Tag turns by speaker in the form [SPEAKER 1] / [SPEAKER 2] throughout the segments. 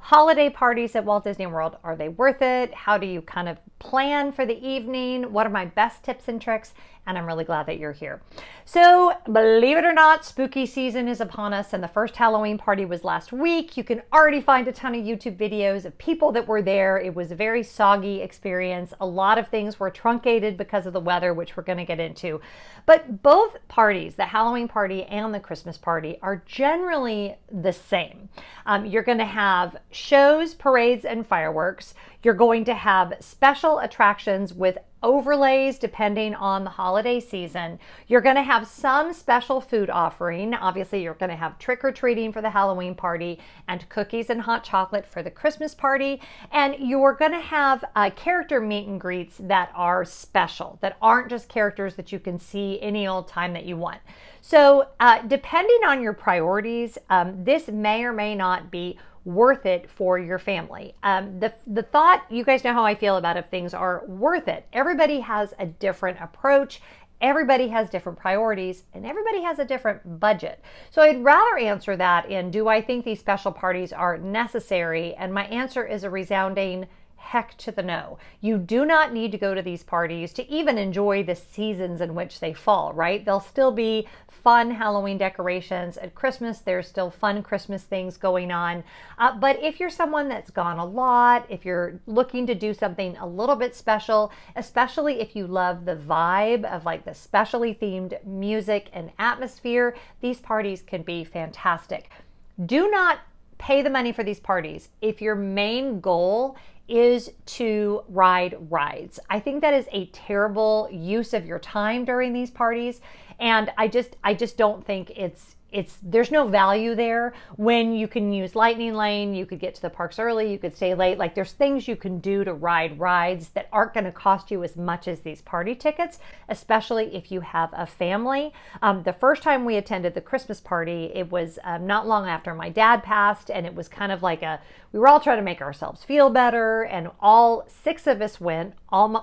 [SPEAKER 1] holiday parties at Walt Disney World, are they worth it? How do you kind of plan for the evening? What are my best tips and tricks? And I'm really glad that you're here. So believe it or not, spooky season is upon us, and the first Halloween party was last week. You can already find a ton of YouTube videos of people that were there. It was a very soggy experience. A lot of things were truncated because of the weather, which we're going to get into. But both parties, the Halloween party and the Christmas party, are generally the same. You're going to have shows, parades, and fireworks. You're going to have special attractions with overlays depending on the holiday season. You're going to have some special food offering. Obviously, you're going to have trick-or-treating for the Halloween party and cookies and hot chocolate for the Christmas party. And you're going to have character meet and greets that are special, that aren't just characters that you can see any old time that you want. So depending on your priorities, this may or may not be worth it for your family. The thought, you guys know how I feel about if things are worth it. Everybody has a different approach. Everybody has different priorities, and everybody has a different budget. So I'd rather answer that in, do I think these special parties are necessary? And my answer is a resounding heck to the no. You do not need to go to these parties to even enjoy the seasons in which they fall, right? There'll still be fun Halloween decorations. At Christmas, there's still fun Christmas things going on. But if you're someone that's gone a lot, if you're looking to do something a little bit special, especially if you love the vibe of like the specially themed music and atmosphere, these parties can be fantastic. Do not pay the money for these parties if your main goal is to ride rides. I think that is a terrible use of your time during these parties, and I just don't think there's no value there when you can use Lightning Lane, you could get to the parks early, you could stay late. Like, there's things you can do to ride rides that aren't going to cost you as much as these party tickets, especially if you have a family. The first time we attended the Christmas party, it was not long after my dad passed, and it was kind of like we were all trying to make ourselves feel better, and all 6 of us went,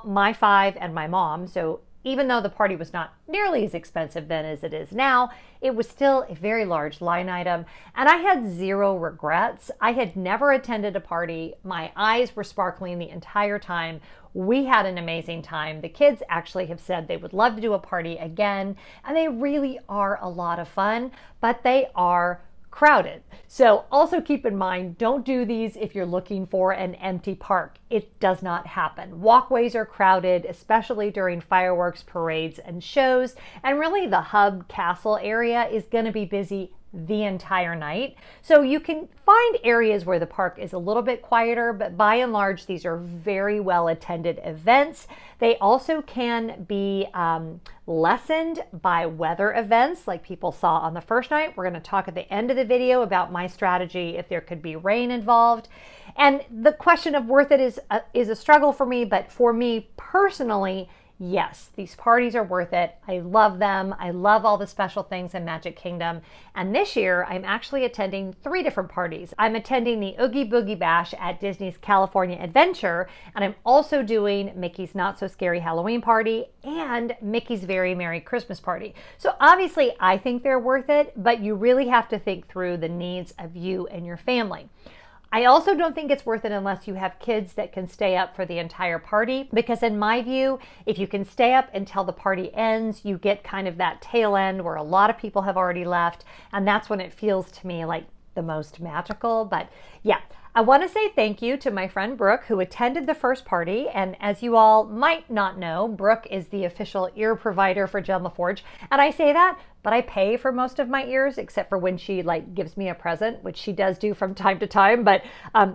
[SPEAKER 1] my 5 and my mom. So even though the party was not nearly as expensive then as it is now, it was still a very large line item, and I had 0 regrets. I had never attended a party. My eyes were sparkling the entire time. We had an amazing time. The kids actually have said they would love to do a party again, and they really are a lot of fun, but they are crowded. So also keep in mind, don't do these if you're looking for an empty park. It does not happen. Walkways are crowded, especially during fireworks, parades, and shows. And really the hub castle area is going to be busy the entire night. So you can find areas where the park is a little bit quieter, but by and large, these are very well attended events. They also can be lessened by weather events like people saw on the first night. We're going to talk at the end of the video about my strategy if there could be rain involved. And the question of worth it is a struggle for me, but for me personally, yes, these parties are worth it. I love them. I love all the special things in Magic Kingdom. And this year, I'm actually attending 3 different parties. I'm attending the Oogie Boogie Bash at Disney's California Adventure, and I'm also doing Mickey's Not So Scary Halloween Party and Mickey's Very Merry Christmas Party. So obviously, I think they're worth it, but you really have to think through the needs of you and your family. I also don't think it's worth it unless you have kids that can stay up for the entire party, because in my view, if you can stay up until the party ends, you get kind of that tail end where a lot of people have already left, and that's when it feels to me like the most magical. But yeah, I want to say thank you to my friend Brooke, who attended the first party. And as you all might not know, Brooke is the official ear provider for Lefforge. And I say that, but I pay for most of my ears, except for when she gives me a present, which she does do from time to time. But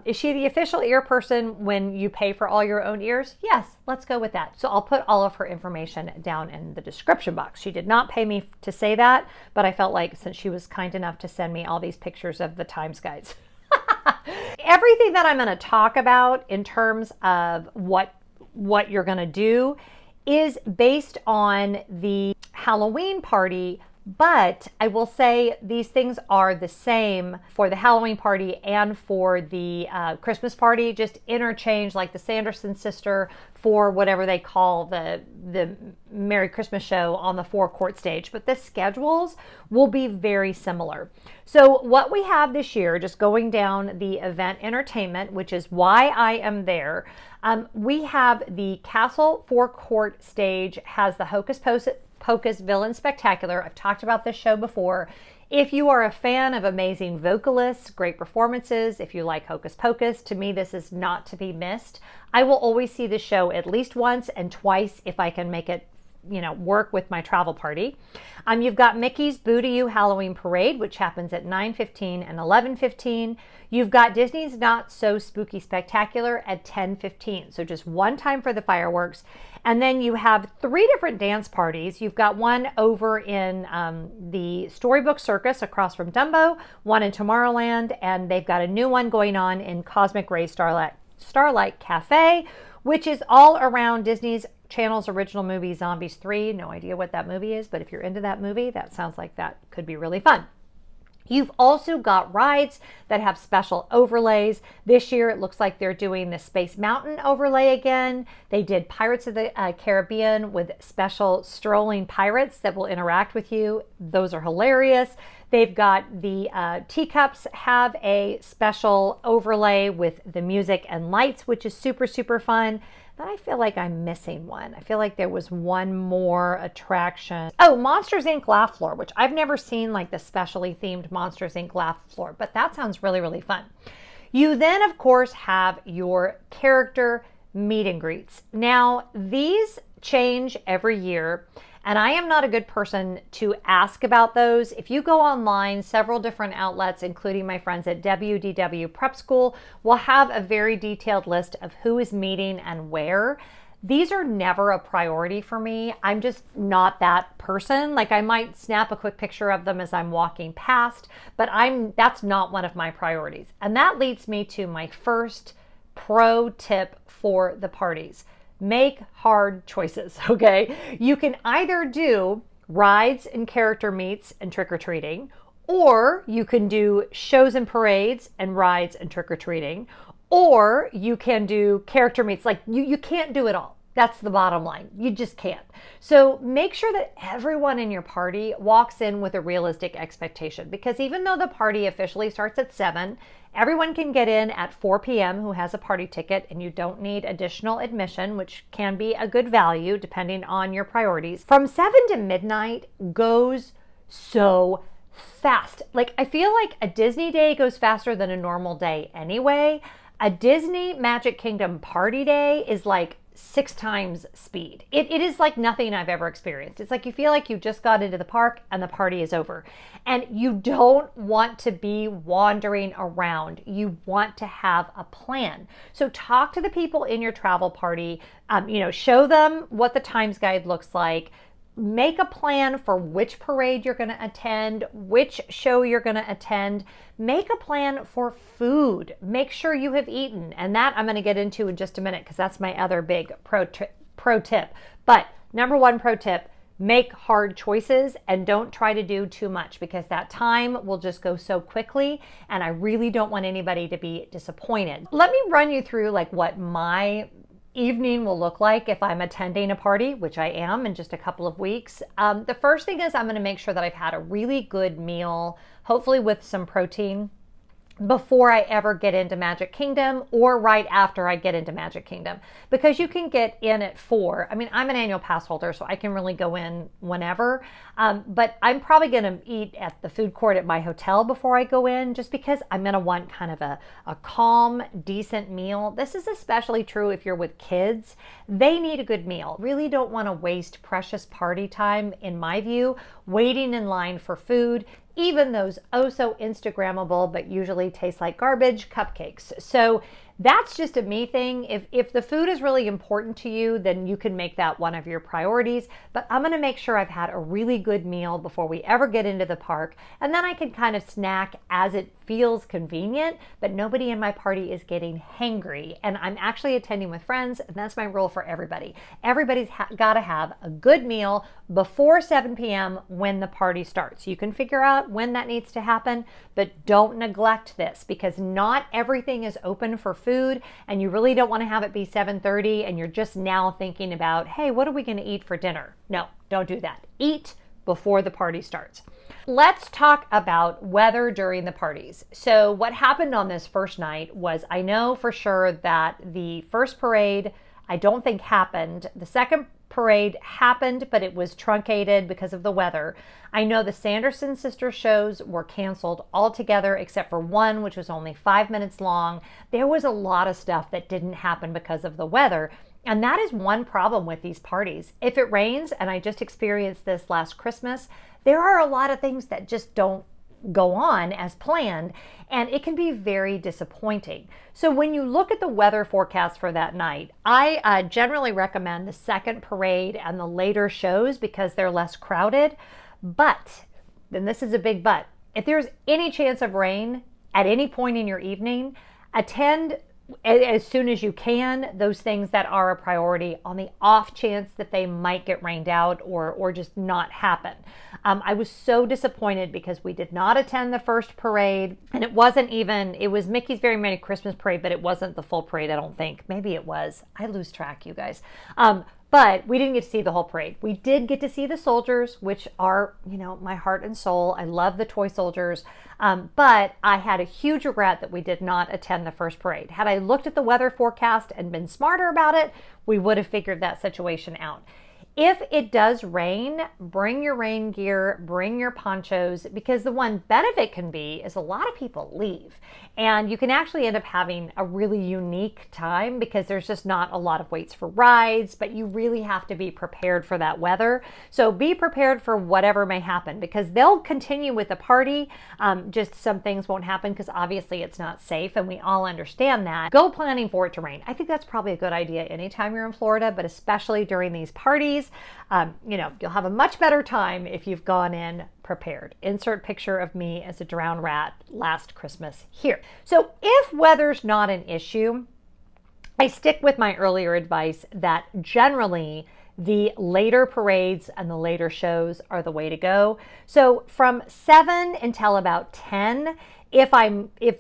[SPEAKER 1] is she the official ear person when you pay for all your own ears? Yes, let's go with that. So I'll put all of her information down in the description box. She did not pay me to say that, but I felt like since she was kind enough to send me all these pictures of the Times guides. Everything that I'm going to talk about in terms of what you're going to do is based on the Halloween party But I will say these things are the same for the Halloween party and for the Christmas party, just interchange like the Sanderson sister for whatever they call the Merry Christmas show on the forecourt stage. But the schedules will be very similar. So what we have this year, just going down the event entertainment, which is why I am there, we have the Castle forecourt stage has the Hocus Pocus Villain Spectacular. I've talked about this show before. If you are a fan of amazing vocalists, great performances, if you like Hocus Pocus, to me this is not to be missed. I will always see the show at least once and twice if I can make it, work with my travel party. You've got Mickey's Boo to You Halloween Parade, which happens at 9:15 and 11:15. You've got Disney's Not So Spooky Spectacular at 10:15. So just one time for the fireworks. And then you have 3 different dance parties. You've got one over in the Storybook Circus across from Dumbo, one in Tomorrowland, and they've got a new one going on in Cosmic Ray Starlight Cafe, which is all around Disney's Channel's original movie Zombies 3. No idea what that movie is, but if you're into that movie, that sounds like that could be really fun. You've also got rides that have special overlays. This year, it looks like they're doing the Space Mountain overlay again. They did Pirates of the Caribbean with special strolling pirates that will interact with you. Those are hilarious. They've got the teacups have a special overlay with the music and lights, which is super, super fun. But I feel like I'm missing one. I feel like there was one more attraction. Oh, Monsters, Inc. Laugh Floor, which I've never seen like the specially themed Monsters, Inc. Laugh Floor, but that sounds really, really fun. You then, of course, have your character meet and greets. Now, these change every year, and I am not a good person to ask about those. If you go online, several different outlets, including my friends at WDW Prep School, will have a very detailed list of who is meeting and where. These are never a priority for me. I'm just not that person. Like I might snap a quick picture of them as I'm walking past, but that's not one of my priorities. And that leads me to my first pro tip for the parties. Make hard choices, okay? You can either do rides and character meets and trick-or-treating, or you can do shows and parades and rides and trick-or-treating, or you can do character meets. Like you can't do it all. That's the bottom line. You just can't. So make sure that everyone in your party walks in with a realistic expectation, because even though the party officially starts at 7, everyone can get in at 4 p.m. who has a party ticket, and you don't need additional admission, which can be a good value depending on your priorities. From 7 to midnight goes so fast. Like I feel like a Disney day goes faster than a normal day anyway. A Disney Magic Kingdom party day is like 6 times speed. It is like nothing I've ever experienced. It's like you feel like you just got into the park and the party is over. And you don't want to be wandering around. You want to have a plan. So talk to the people in your travel party, show them what the times guide looks like. Make a plan for which parade you're going to attend, which show you're going to attend. Make a plan for food. Make sure you have eaten. And that I'm going to get into in just a minute because that's my other big pro tip. But number 1 pro tip, make hard choices and don't try to do too much, because that time will just go so quickly and I really don't want anybody to be disappointed. Let me run you through like what my evening will look like if I'm attending a party, which I am in just a couple of weeks. The first thing is I'm going to make sure that I've had a really good meal, hopefully with some protein, before I ever get into Magic Kingdom or right after I get into Magic Kingdom, because you can get in at 4. I mean, I'm an annual pass holder, so I can really go in whenever, but I'm probably going to eat at the food court at my hotel before I go in, just because I'm going to want kind of a calm, decent meal. This is especially true if you're with kids. They need a good meal. Really don't want to waste precious party time, in my view, waiting in line for food, even those oh so Instagrammable but usually taste like garbage cupcakes. So That's just a me thing. If the food is really important to you, then you can make that one of your priorities. But I'm going to make sure I've had a really good meal before we ever get into the park. And then I can kind of snack as it feels convenient, but nobody in my party is getting hangry. And I'm actually attending with friends, and that's my rule for everybody. Everybody's got to have a good meal before 7 p.m. when the party starts. You can figure out when that needs to happen, but don't neglect this, because not everything is open for food, and you really don't want to have it be 7:30 and you're just now thinking about, hey, what are we going to eat for dinner? No, don't do that. Eat before the party starts. Let's talk about weather during the parties. So what happened on this first night was, I know for sure that the first parade, I don't think happened. The second parade happened, but it was truncated because of the weather. I know the Sanderson sisters shows were canceled altogether except for one, which was only 5 minutes long. There was a lot of stuff that didn't happen because of the weather. And that is one problem with these parties. If it rains, and I just experienced this last Christmas, there are a lot of things that just don't go on as planned, and it can be very disappointing. So when you look at the weather forecast for that night, I generally recommend the second parade and the later shows because they're less crowded. But, and this is a big but, if there's any chance of rain at any point in your evening, attend as soon as you can those things that are a priority on the off chance that they might get rained out or just not happen. I was so disappointed because we did not attend the first parade, and it was Mickey's Very Merry Christmas Parade, but it wasn't the full parade, I don't think. Maybe it was. I lose track, you guys. But we didn't get to see the whole parade. We did get to see the soldiers, which are, my heart and soul. I love the toy soldiers. But I had a huge regret that we did not attend the first parade. Had I looked at the weather forecast and been smarter about it, we would have figured that situation out. If it does rain, bring your rain gear, bring your ponchos, because the one benefit can be is a lot of people leave. And you can actually end up having a really unique time because there's just not a lot of waits for rides, but you really have to be prepared for that weather. So be prepared for whatever may happen because they'll continue with the party. Just some things won't happen because obviously it's not safe and we all understand that. Go planning for it to rain. I think that's probably a good idea anytime you're in Florida, but especially during these parties. You'll have a much better time if you've gone in prepared. Insert picture of me as a drowned rat last Christmas here. So if weather's not an issue, I stick with my earlier advice that generally the later parades and the later shows are the way to go. So from 7 until about 10, if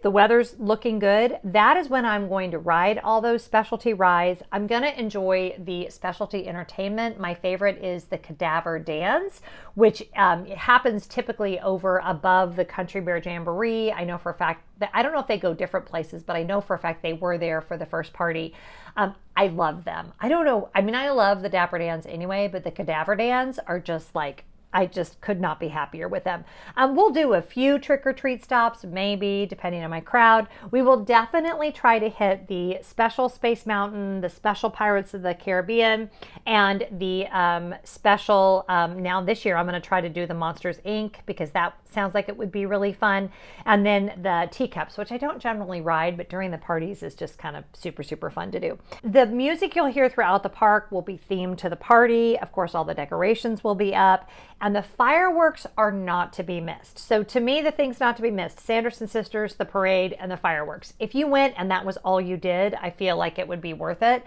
[SPEAKER 1] the weather's looking good, that is when I'm going to ride all those specialty rides. I'm going to enjoy the specialty entertainment. My favorite is the Cadaver Dance, which happens typically above the Country Bear Jamboree. I know for a fact that, I don't know if they go different places, but I know for a fact they were there for the first party. I love them. I don't know. I mean, I love the Dapper Dans anyway, but the Cadaver Dans are just like, I just could not be happier with them. We'll do a few trick-or-treat stops, maybe, depending on my crowd. We will definitely try to hit the special Space Mountain, the special Pirates of the Caribbean, and the special, now this year I'm going to try to do the Monsters, Inc., because that sounds like it would be really fun. And then the teacups, which I don't generally ride, but during the parties is just kind of super, super fun to do. The music you'll hear throughout the park will be themed to the party. Of course, all the decorations will be up. And the fireworks are not to be missed. So to me, the things not to be missed, Sanderson Sisters, the parade, and the fireworks. If you went and that was all you did, I feel like it would be worth it.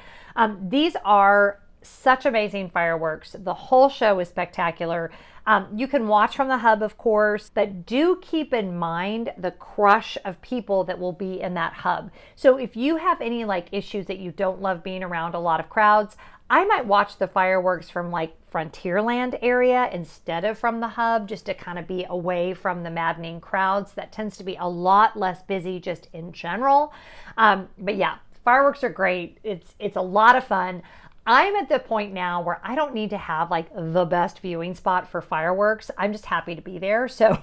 [SPEAKER 1] These are such amazing fireworks. The whole show is spectacular. You can watch from the hub, of course, but do keep in mind the crush of people that will be in that hub. So if you have any issues that you don't love being around a lot of crowds, I might watch the fireworks from Frontierland area instead of from the hub, just to kind of be away from the maddening crowds. That tends to be a lot less busy just in general. But yeah, fireworks are great. It's a lot of fun. I'm at the point now where I don't need to have the best viewing spot for fireworks. I'm just happy to be there. So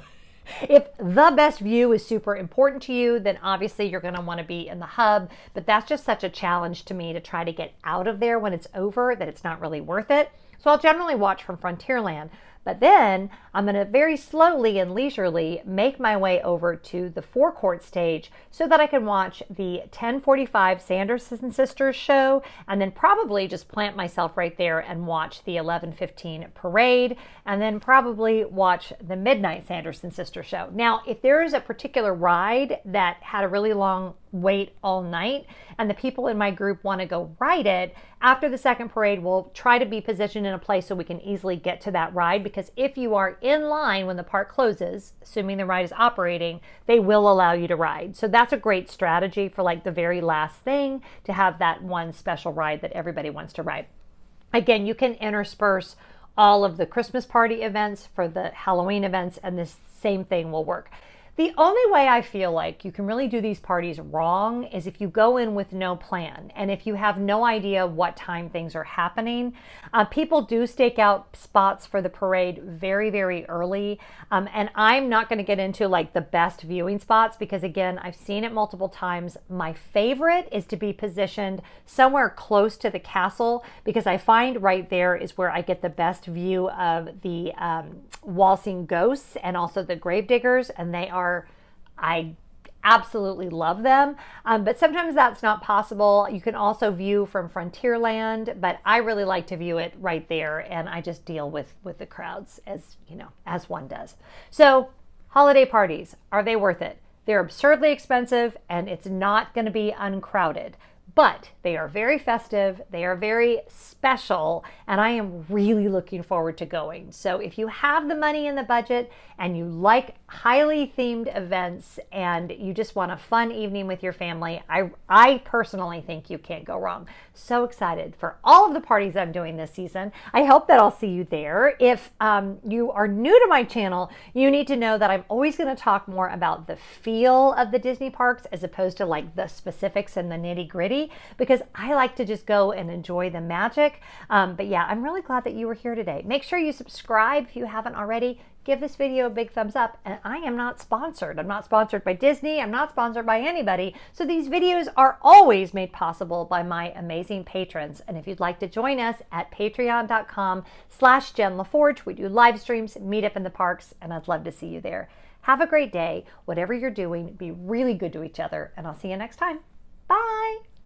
[SPEAKER 1] if the best view is super important to you, then obviously you're going to want to be in the hub. But that's just such a challenge to me to try to get out of there when it's over that it's not really worth it. So I'll generally watch from Frontierland. But then I'm going to very slowly and leisurely make my way over to the forecourt stage so that I can watch the 10:45 Sanderson Sisters show, and then probably just plant myself right there and watch the 11:15 parade, and then probably watch the midnight Sanderson Sisters show. Now, if there is a particular ride that had a really long wait all night and the people in my group want to go ride it, after the second parade, we'll try to be positioned in a place so we can easily get to that ride, because if you are in line when the park closes, assuming the ride is operating, they will allow you to ride. So that's a great strategy for like the very last thing, to have that one special ride that everybody wants to ride. Again, you can intersperse all of the Christmas party events for the Halloween events, and this same thing will work. The only way I feel like you can really do these parties wrong is if you go in with no plan, and if you have no idea what time things are happening. People do stake out spots for the parade very, very early, and I'm not going to get into like the best viewing spots, because again, I've seen it multiple times. My favorite is to be positioned somewhere close to the castle, because I find right there is where I get the best view of the waltzing ghosts and also the gravediggers, and I absolutely love them, but sometimes that's not possible. You can also view from Frontierland, but I really like to view it right there, and I just deal with the crowds, as you know, as one does. So holiday parties, are they worth it? They're absurdly expensive, and it's not going to be uncrowded, but they are very festive, they are very special, and I am really looking forward to going. So if you have the money in the budget and you like highly themed events and you just want a fun evening with your family, I personally think you can't go wrong. So excited for all of the parties I'm doing this season. I hope that I'll see you there. If you are new to my channel, you need to know that I'm always going to talk more about the feel of the Disney parks as opposed to like the specifics and the nitty-gritty, because I like to just go and enjoy the magic. But yeah, I'm really glad that you were here today. Make sure you subscribe if you haven't already. Give this video a big thumbs up. And I am not sponsored. I'm not sponsored by Disney. I'm not sponsored by anybody. So these videos are always made possible by my amazing patrons. And if you'd like to join us at patreon.com/Jen Lefforge, we do live streams, meet up in the parks, and I'd love to see you there. Have a great day. Whatever you're doing, be really good to each other, and I'll see you next time. Bye.